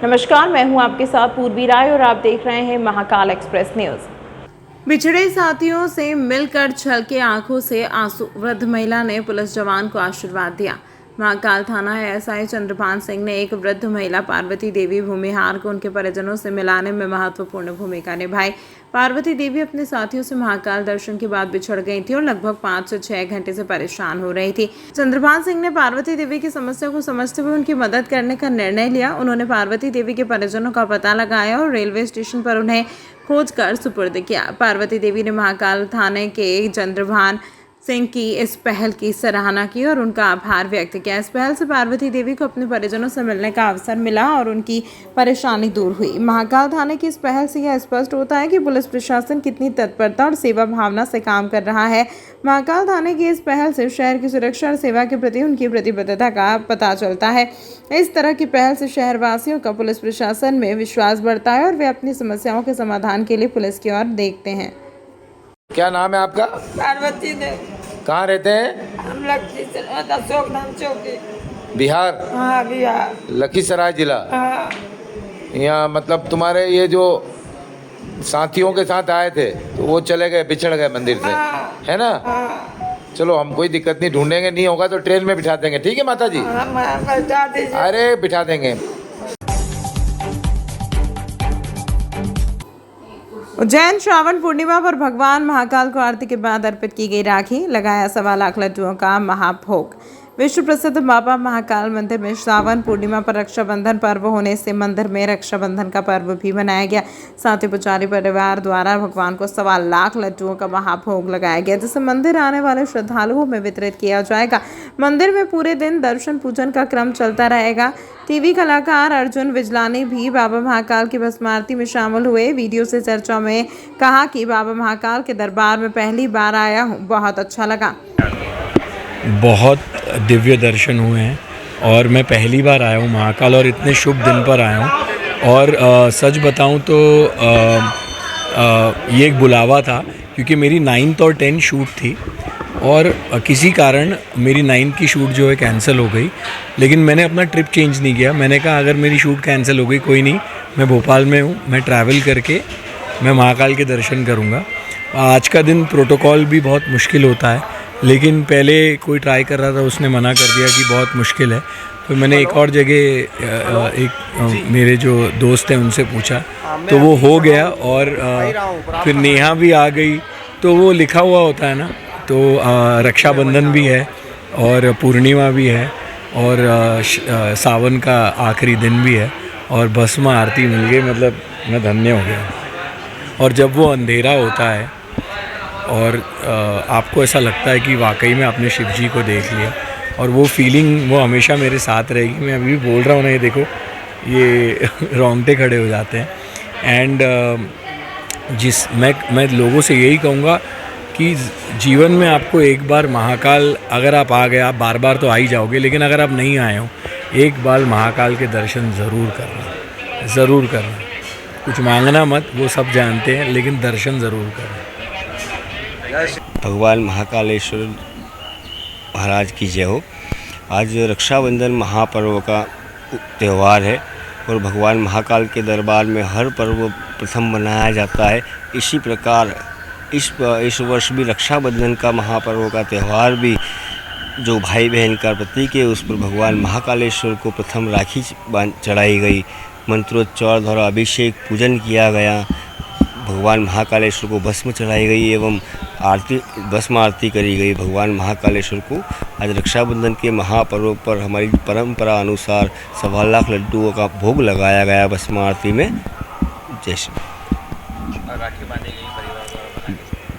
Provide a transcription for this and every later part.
नमस्कार, मैं हूं आपके साथ पूर्वी राय और आप देख रहे हैं महाकाल एक्सप्रेस न्यूज। बिछड़े साथियों से मिलकर छलके आंखों से आंसू, वृद्ध महिला ने पुलिस जवान को आशीर्वाद दिया। महाकाल थाना एएसआई चंद्रभान सिंह ने एक वृद्ध महिला पार्वती देवी भूमिहार को उनके परिजनों से मिलाने में महत्वपूर्ण भूमिका निभाई। पार्वती देवी अपने साथियों से महाकाल दर्शन के बाद बिछड़ गई थी और लगभग 5 से 6 घंटे से परेशान हो रही थी। चंद्रभान सिंह ने पार्वती देवी की समस्या को समझते हुए उनकी मदद करने का निर्णय लिया। उन्होंने पार्वती देवी के परिजनों का पता लगाया और रेलवे स्टेशन पर उन्हें खोज कर सुपुर्द किया। पार्वती देवी ने महाकाल थाने के चंद्रभान सिंह की इस पहल की सराहना की और उनका आभार व्यक्त किया। इस पहल से पार्वती देवी को अपने परिजनों से मिलने का अवसर मिला और उनकी परेशानी दूर हुई। महाकाल थाने की इस पहल से यह स्पष्ट होता है कि पुलिस प्रशासन कितनी तत्परता और सेवा भावना से काम कर रहा है। महाकाल थाने की इस पहल से शहर की सुरक्षा और सेवा के प्रति उनकी प्रतिबद्धता का पता चलता है। इस तरह की पहल से शहरवासियों का पुलिस प्रशासन में विश्वास बढ़ता है और वे अपनी समस्याओं के समाधान के लिए पुलिस की ओर देखते हैं। क्या नाम है आपका? पार्वती देवी। कहाँ रहते हैं? हम अशोकधाम चौकी, बिहार। हाँ बिहार, लखीसराय जिला। हाँ यहाँ मतलब तुम्हारे ये जो साथियों के साथ आए थे तो वो चले गए, बिछड़ गए मंदिर से, है ना? हाँ। चलो, हम कोई दिक्कत नहीं, ढूंढेंगे, नहीं होगा तो ट्रेन में बिठा देंगे। ठीक है माता जी? हम बता दीजिए। अरे बिठा देंगे। उज्जैन श्रावण पूर्णिमा पर भगवान महाकाल को आरती के बाद अर्पित की गई राखी, लगाया 1.25 लाख लड्डुओं का महाभोग। विश्व प्रसिद्ध बाबा महाकाल मंदिर में श्रावण पूर्णिमा पर रक्षाबंधन पर्व होने से मंदिर में रक्षाबंधन का पर्व भी मनाया गया। साथ ही पुजारी परिवार द्वारा भगवान को 1.25 लाख लड्डुओं का महाभोग लगाया गया, जिसे मंदिर आने वाले श्रद्धालुओं में वितरित किया जाएगा। मंदिर में पूरे दिन दर्शन पूजन का क्रम चलता रहेगा। टीवी कलाकार अर्जुन विजलानी भी बाबा महाकाल की भस्म आरती में शामिल हुए। वीडियो से चर्चा में कहा कि बाबा महाकाल के दरबार में पहली बार आया हूँ, बहुत अच्छा लगा। बहुत दिव्य दर्शन हुए हैं और मैं पहली बार आया हूँ महाकाल और इतने शुभ दिन पर आया हूँ। और सच बताऊँ तो ये एक बुलावा था, क्योंकि मेरी 9th और 10th शूट थी और किसी कारण मेरी 9th की शूट जो है कैंसिल हो गई। लेकिन मैंने अपना ट्रिप चेंज नहीं किया। मैंने कहा अगर मेरी शूट कैंसिल हो गई कोई नहीं, मैं भोपाल में हूँ, मैं ट्रैवल करके मैं महाकाल के दर्शन करूँगा। आज का दिन प्रोटोकॉल भी बहुत मुश्किल होता है, लेकिन पहले कोई ट्राई कर रहा था, उसने मना कर दिया कि बहुत मुश्किल है। तो मैंने एक और जगह मेरे जो दोस्त हैं उनसे पूछा तो वो हो गया। और फिर नेहा भी आ गई, तो वो लिखा हुआ होता है ना, तो रक्षाबंधन भी है और पूर्णिमा भी है और सावन का आखिरी दिन भी है और भस्म आरती मिल गई, मतलब मैं धन्य हो गया। और जब वो अंधेरा होता है और आपको ऐसा लगता है कि वाकई में आपने शिव जी को देख लिया, और वो फीलिंग वो हमेशा मेरे साथ रहेगी। मैं अभी बोल रहा हूँ ना, ये देखो, ये रोंगटे खड़े हो जाते हैं। एंड मैं लोगों से यही कहूँगा कि जीवन में आपको एक बार महाकाल, अगर आप आ गए, आप बार बार तो आ ही जाओगे, लेकिन अगर आप नहीं आए हो, एक बार महाकाल के दर्शन ज़रूर करना, ज़रूर करना। कुछ मांगना मत, वो सब जानते हैं, लेकिन दर्शन ज़रूर करना। भगवान महाकालेश्वर महाराज की जय हो। आज रक्षाबंधन महापर्व का त्यौहार है और भगवान महाकाल के दरबार में हर पर्व प्रथम मनाया जाता है। इसी प्रकार इस वर्ष भी रक्षाबंधन का महापर्व का त्यौहार भी जो भाई बहन का प्रतीक है, उस पर भगवान महाकालेश्वर को प्रथम राखी चढ़ाई गई, मंत्रोच्चार द्वारा अभिषेक पूजन किया गया, भगवान महाकालेश्वर को भस्म चढ़ाई गई एवं भस्म आरती करी गई। भगवान महाकालेश्वर को आज रक्षाबंधन के महापर्व पर हमारी परंपरा अनुसार 1.25 लाख लड्डुओं का भोग लगाया गया भस्म आरती में। जैसे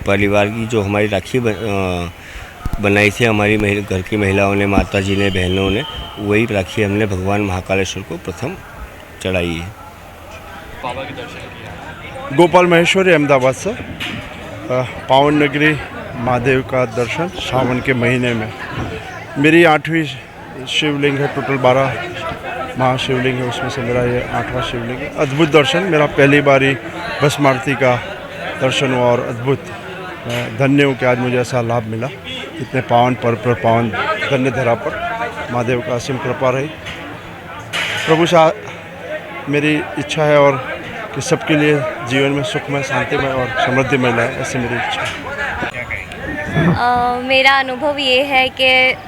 परिवार की जो हमारी राखी बनाई थी हमारी घर की महिलाओं ने, माता जी ने, बहनों ने, वही राखी हमने भगवान महाकालेश्वर को प्रथम चढ़ाई है। बाबा के दर्शन किया। गोपाल महेश्वरी अहमदाबाद से पावन नगरी महादेव का दर्शन सावन के महीने में। मेरी 8वीं शिवलिंग है, टोटल 12 महाशिवलिंग है, उसमें से मेरा ये 8वां शिवलिंग है। अद्भुत दर्शन, मेरा पहली बारी भस्म आरती का दर्शन हुआ और अद्भुत। धन्य हूँ कि आज मुझे ऐसा लाभ मिला। इतने पावन पर्व पर, पावन धन्य धरा पर महादेव का असीम कृपा रही। प्रभु मेरी इच्छा है और कि सबके लिए जीवन में सुखमय, शांतिमय और समृद्धिमय लाए, ऐसी मेरी इच्छा है। मेरा अनुभव ये है कि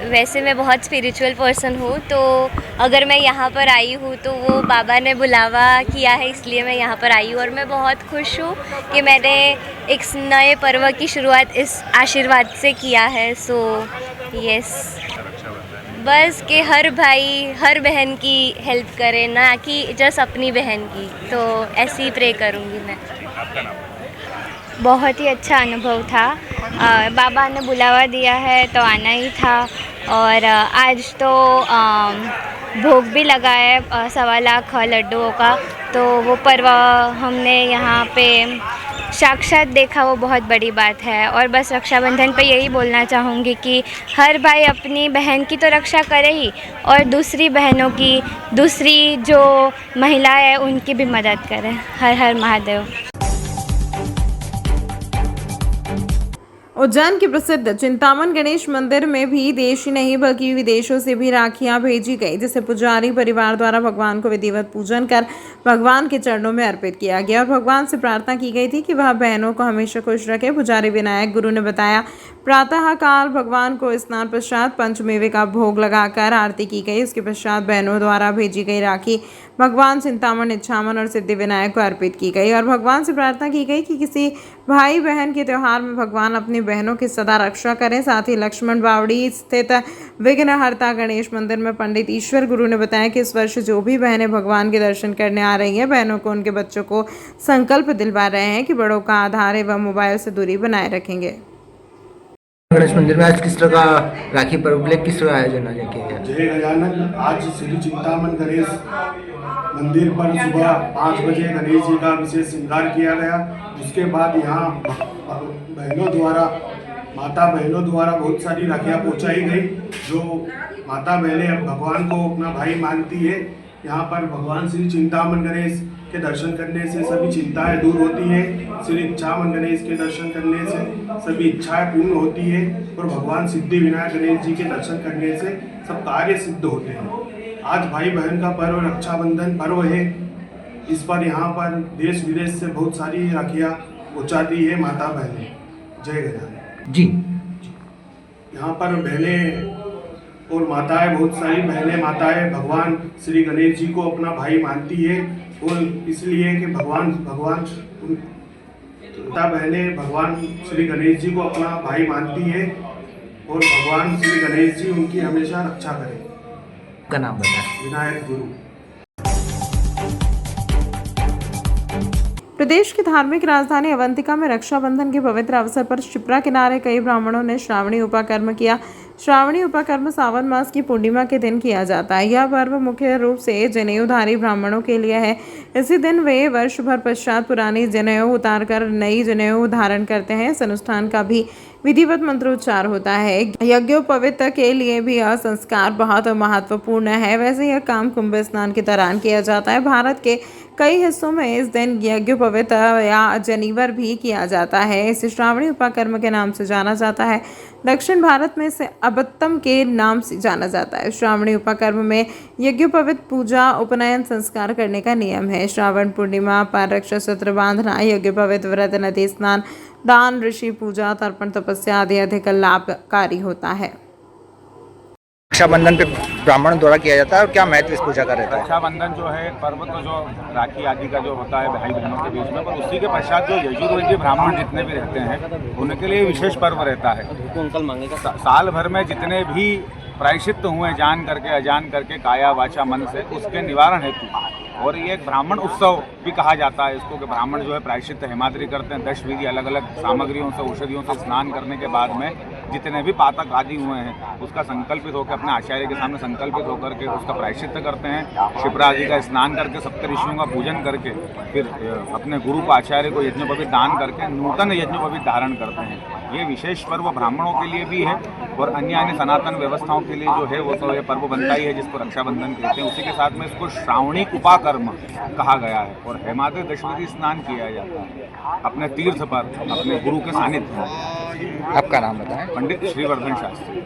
वैसे मैं बहुत स्पिरिचुअल पर्सन हूँ, तो अगर मैं यहाँ पर आई हूँ तो वो बाबा ने बुलावा किया है, इसलिए मैं यहाँ पर आई हूँ। और मैं बहुत खुश हूँ कि मैंने एक नए पर्व की शुरुआत इस आशीर्वाद से किया है। सो यस, बस कि हर भाई हर बहन की हेल्प करे, ना कि जस्ट अपनी बहन की। तो ऐसे ही प्रे करूँगी मैं। बहुत ही अच्छा अनुभव था। बाबा ने बुलावा दिया है तो आना ही था। और आज तो भोग भी लगा है 1.25 लाख लड्डुओं का, तो वो पर्व हमने यहाँ पे साक्षात देखा, वो बहुत बड़ी बात है। और बस रक्षाबंधन पे यही बोलना चाहूँगी कि हर भाई अपनी बहन की तो रक्षा करे ही, और दूसरी बहनों की, दूसरी जो महिलाएं हैं उनकी भी मदद करे। हर हर महादेव। उज्जैन के प्रसिद्ध चिंतामन गणेश मंदिर में भी देश ही नहीं बल्कि विदेशों से भी राखियां भेजी गई, जिसे पुजारी परिवार द्वारा भगवान को विधिवत पूजन कर भगवान के चरणों में अर्पित किया गया और भगवान से प्रार्थना की गई थी कि वह बहनों को हमेशा खुश रखे। पुजारी विनायक गुरु ने बताया, प्रातः काल भगवान को स्नान पश्चात पंचमेवे का भोग लगाकर आरती की गई। उसके पश्चात बहनों द्वारा भेजी गई राखी भगवान चिंतामन, इच्छामन और सिद्धि विनायक को अर्पित की गई और भगवान से प्रार्थना की गई कि किसी भाई बहन के त्यौहार में भगवान अपनी बहनों की सदा रक्षा करें। साथ ही लक्ष्मण बावड़ी स्थित विघ्नहर्ता गणेश मंदिर में पंडित ईश्वर गुरु ने बताया कि इस वर्ष जो भी बहनें भगवान के दर्शन करने आ रही हैं, बहनों को उनके बच्चों को संकल्प दिलवा रहे हैं कि बड़ों का आधार एवं मोबाइल से दूरी बनाए रखेंगे। गणेश मंदिर में आज किस तरह का राखी पर्व के लिए किस तरह आयोजन किया गया? जय गजानन। आज श्री चिंतामन गणेश मंदिर पर सुबह 5 बजे गणेश जी का विशेष श्रृंगार किया गया। उसके बाद यहाँ माता बहनों द्वारा बहुत सारी राखियाँ पहुँचाई गई। जो माता बहनें भगवान को अपना भाई मानती है, यहाँ पर भगवान श्री चिंतामन गणेश के दर्शन करने से सभी चिंताएं दूर होती हैं। श्री इच्छामन गणेश के दर्शन करने से सभी इच्छाएं पूर्ण होती है और भगवान सिद्धि विनायक गणेश जी के दर्शन करने से सब कार्य सिद्ध होते हैं। आज भाई बहन का पर्व रक्षाबंधन पर्व है। इस पर यहाँ पर देश विदेश से बहुत सारी राखियाँ पहुँचाती है माता बहनें। जय गजानन जी। यहाँ पर बहनें और माताएं, बहुत सारी बहनें माताएं भगवान श्री गणेश जी को अपना भाई मानती है और इसलिए कि भगवान बहनें भगवान श्री गणेश जी को अपना भाई मानती है और भगवान श्री गणेश जी उनकी हमेशा रक्षा करें। का नाम बताएं। विनायक गुरु। प्रदेश की धार्मिक राजधानी अवंतिका में रक्षाबंधन के पवित्र अवसर पर शिप्रा किनारे कई ब्राह्मणों ने श्रावणी उपाकर्म किया। श्रावणी उपाकर्म सावन मास की पूर्णिमा के दिन किया जाता है। यह पर्व मुख्य रूप से जनेऊधारी ब्राह्मणों के लिए है। इसी दिन वे वर्ष भर पश्चात पुरानी जनेऊ उतारकर नई जनेऊ धारण करते हैं। इस अनुष्ठान का भी विधिवत मंत्रोच्चार होता है। यज्ञोपवीत के लिए भी यह संस्कार बहुत महत्वपूर्ण है। वैसे यह काम कुंभ स्नान के दौरान किया जाता है। भारत के कई हिस्सों में इस दिन यज्ञोपवीत या जनीवर भी किया जाता है। इसे श्रावणी उपाकर्म के नाम से जाना जाता है। दक्षिण भारत में इसे अबत्तम के नाम से जाना जाता है। श्रावणी उपाकर्म में यज्ञोपवीत पूजा, उपनयन संस्कार करने का नियम है। श्रावण पूर्णिमा पर रक्षा सूत्र बांधना, यज्ञोपवीत व्रत, नदी स्नान, दान, ऋषि पूजा, तर्पण, तपस्या आदि अधिक लाभकारी होता है। रक्षाबंधन पे ब्राह्मण द्वारा किया जाता है और क्या महत्व इस पूजा का रहता है? रक्षाबंधन जो है पर्व तो जो राखी आदि का जो होता है भाई बहनों के बीच में, पर उसी के पश्चात जो यजुर्वेदीय ब्राह्मण जितने भी रहते हैं उनके लिए विशेष पर्व रहता है। साल भर में जितने भी प्रायश्चित हुए जान करके अजान करके काया वाचा मन से, उसके निवारण हेतु, और ये एक ब्राह्मण उत्सव भी कहा जाता है इसको, कि ब्राह्मण जो है प्रायश्चित हेमाद्री करते हैं। 10 विधि अलग अलग सामग्रियों से, औषधियों से स्नान करने के बाद में जितने भी पातक आदि हुए हैं उसका संकल्पित होकर अपने आचार्य के सामने संकल्पित होकर के उसका प्रायश्चित करते हैं। शिप्रा आदि का स्नान करके सप्तऋषियों का पूजन करके फिर अपने गुरु को, आचार्य को यज्ञोपवीत दान करके नूतन यज्ञोपवीत धारण करते हैं। ये विशेष पर्व ब्राह्मणों के लिए भी है और अन्य सनातन व्यवस्थाओं के लिए जो है वो तो ये पर्व बनता ही है, जिसको रक्षाबंधन कहते हैं। उसी के साथ में इसको श्रावणी उपाकर्म कहा गया है और हेमाद्री दशविधि स्नान किया जाता है अपने तीर्थ पर, अपने गुरु के सानिध्य में। आपका नाम बताएं। पंडित श्रीवर्धन शास्त्री।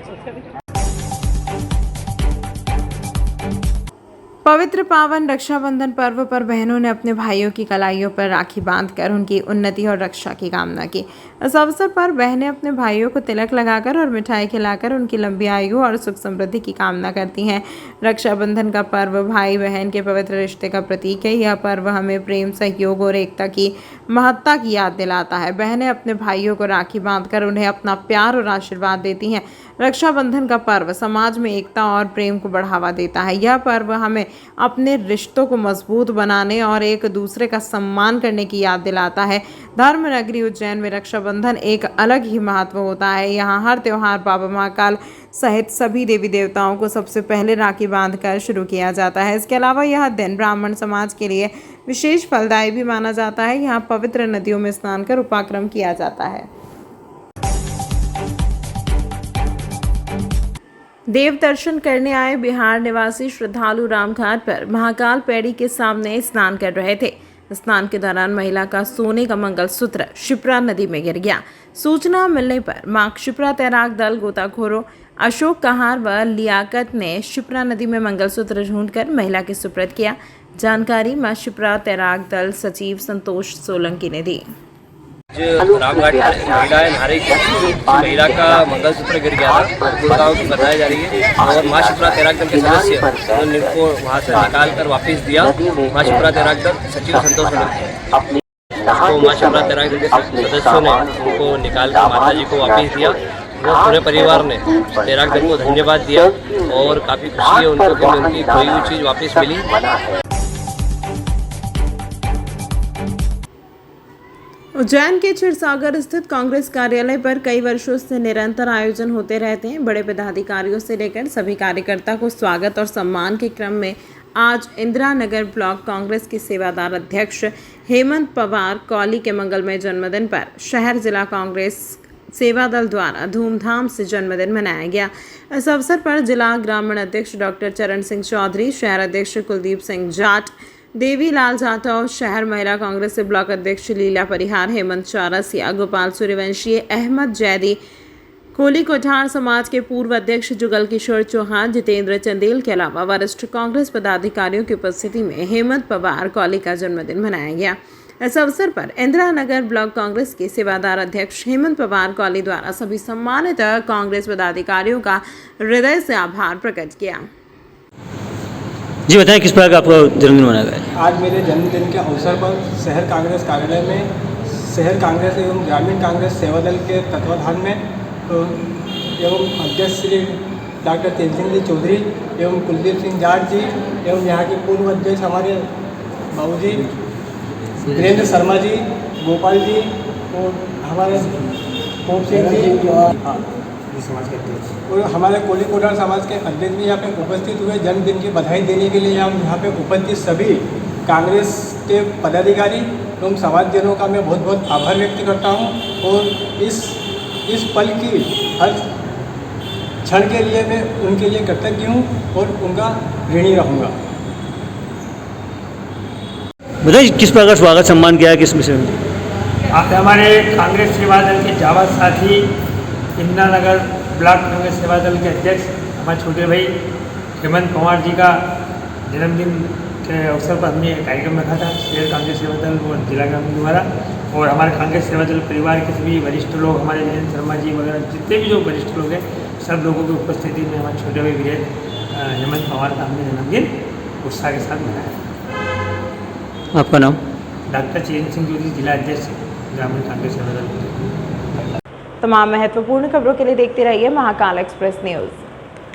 पवित्र पावन रक्षाबंधन पर्व पर बहनों ने अपने भाइयों की कलाइयों पर राखी बांधकर उनकी उन्नति और रक्षा की कामना की। इस अवसर पर बहनें अपने भाइयों को तिलक लगाकर और मिठाई खिलाकर उनकी लंबी आयु और सुख समृद्धि की कामना करती हैं। रक्षाबंधन का पर्व भाई बहन के पवित्र रिश्ते का प्रतीक है। यह पर्व हमें प्रेम, सहयोग और एकता की महत्ता की याद दिलाता है। बहनें अपने भाइयों को राखी बांधकर उन्हें अपना प्यार और आशीर्वाद देती हैं। रक्षाबंधन का पर्व समाज में एकता और प्रेम को बढ़ावा देता है। यह पर्व हमें अपने रिश्तों को मजबूत बनाने और एक दूसरे का सम्मान करने की याद दिलाता है। धर्म नगरी उज्जैन में रक्षाबंधन एक अलग ही महत्व होता है। यहाँ हर त्योहार बाबा महाकाल सहित सभी देवी देवताओं को सबसे पहले राखी बांधकर शुरू किया जाता है। इसके अलावा यह दिन ब्राह्मण समाज के लिए विशेष फलदायी भी माना जाता है। यहाँ पवित्र नदियों में स्नान कर उपाक्रम किया जाता है। देव दर्शन करने आए बिहार निवासी श्रद्धालु रामघाट पर महाकाल पैड़ी के सामने स्नान कर रहे थे। स्नान के दौरान महिला का सोने का मंगलसूत्र शिप्रा नदी में गिर गया। सूचना मिलने पर मां शिप्रा तैराक दल गोताखोरों अशोक कहार व लियाकत ने शिप्रा नदी में मंगलसूत्र ढूंढकर महिला के सुपुर्द किया। जानकारी मां शिप्रा तैराक दल सचिव संतोष सोलंकी ने दी। रामघाट महिलाएं नहा रही थी, महिला का मंगलसूत्र गिर गया था, महिलाओं की बताई जा रही है और माँ शिप्रा तैराक दल के सदस्य उन्होंने इनको वहाँ से निकाल कर वापस दिया। माँ शिप्रा तैराक दल सचिव संतोष सोलंकी तो माँ शिप्रा तैराक दल के सदस्यों ने उनको निकाल कर माता जी को वापस दिया। वो पूरे परिवार ने तैराक दल को धन्यवाद दिया और काफ़ी खुशी है उनको कि उनकी खोई हुई चीज़ वापस मिली। उज्जैन के क्षीरसागर स्थित कांग्रेस कार्यालय पर कई वर्षों से निरंतर आयोजन होते रहते हैं। बड़े पदाधिकारियों से लेकर सभी कार्यकर्ता को स्वागत और सम्मान के क्रम में आज इंदिरा नगर ब्लॉक कांग्रेस के सेवादार अध्यक्ष हेमंत पवार कौली के मंगलमय जन्मदिन पर शहर जिला कांग्रेस सेवा दल द्वारा धूमधाम से जन्मदिन मनाया गया। इस अवसर पर जिला ग्रामीण अध्यक्ष डॉक्टर चरण सिंह चौधरी, शहर अध्यक्ष कुलदीप सिंह जाट, देवी लाल जाटव, शहर महिला कांग्रेस से ब्लॉक अध्यक्ष लीला परिहार, हेमंत चौरसिया, गोपाल सूर्यवंशी, अहमद जैदी, कोली कोठार समाज के पूर्व अध्यक्ष जुगल किशोर चौहान, जितेंद्र चंदेल के अलावा वरिष्ठ कांग्रेस पदाधिकारियों की उपस्थिति में हेमंत पवार कौली का जन्मदिन मनाया गया। इस अवसर पर इंदिरा नगर ब्लॉक कांग्रेस के सेवादार अध्यक्ष हेमंत पवार कौली द्वारा सभी सम्मानित कांग्रेस पदाधिकारियों का हृदय से आभार प्रकट किया। जी बताएं, किस प्रकार का आपका जन्मदिन मनाया गया? आज मेरे जन्मदिन के अवसर पर शहर कांग्रेस कार्यालय में शहर कांग्रेस एवं ग्रामीण कांग्रेस सेवा दल के तत्वाधान में एवं अध्यक्ष श्री डॉक्टर तेजसिंह जी चौधरी एवं कुलदीप सिंह जाट जी एवं यहाँ के पूर्व अध्यक्ष हमारे बाबूजी वीरेंद्र शर्मा जी, गोपाल जी और हमारे पोप सिंह जी और हमारे कोली कोठार समाज के अध्यक्ष भी यहाँ पे उपस्थित हुए। जन्मदिन की बधाई देने के लिए हम यहाँ पे उपस्थित सभी कांग्रेस के पदाधिकारी एवं समाजजनों का मैं बहुत बहुत आभार व्यक्त करता हूँ और इस पल की हर क्षण के लिए मैं उनके लिए कृतज्ञ हूँ और उनका ऋणी रहूँगा। बताइए, किस प्रकार स्वागत सम्मान किया, किस विषय में? हमारे कांग्रेस सेवा दल के जावाद साथी इंदिरा नगर ब्लॉक कांग्रेस सेवा दल के अध्यक्ष हमारे छोटे भाई हेमंत पवार जी का जन्मदिन के अवसर पर हमने कार्यक्रम रखा था शहर कांग्रेस सेवा दल और जिला ग्रामीण द्वारा। और हमारे कांग्रेस सेवा दल परिवार के सभी वरिष्ठ लोग, हमारे वीरेंद्र शर्मा जी वगैरह जितने भी जो वरिष्ठ लोग हैं, सब लोगों की उपस्थिति में हमारे छोटे भाई हेमंत पवार का हमने जन्मदिन उत्साह के साथ मनाया। आपका नाम? डॉक्टर चरण सिंह चौधरी, जिला अध्यक्ष ग्रामीण कांग्रेस सेवा दल। तमाम महत्वपूर्ण खबरों के लिए देखते रहिए महाकाल एक्सप्रेस न्यूज़।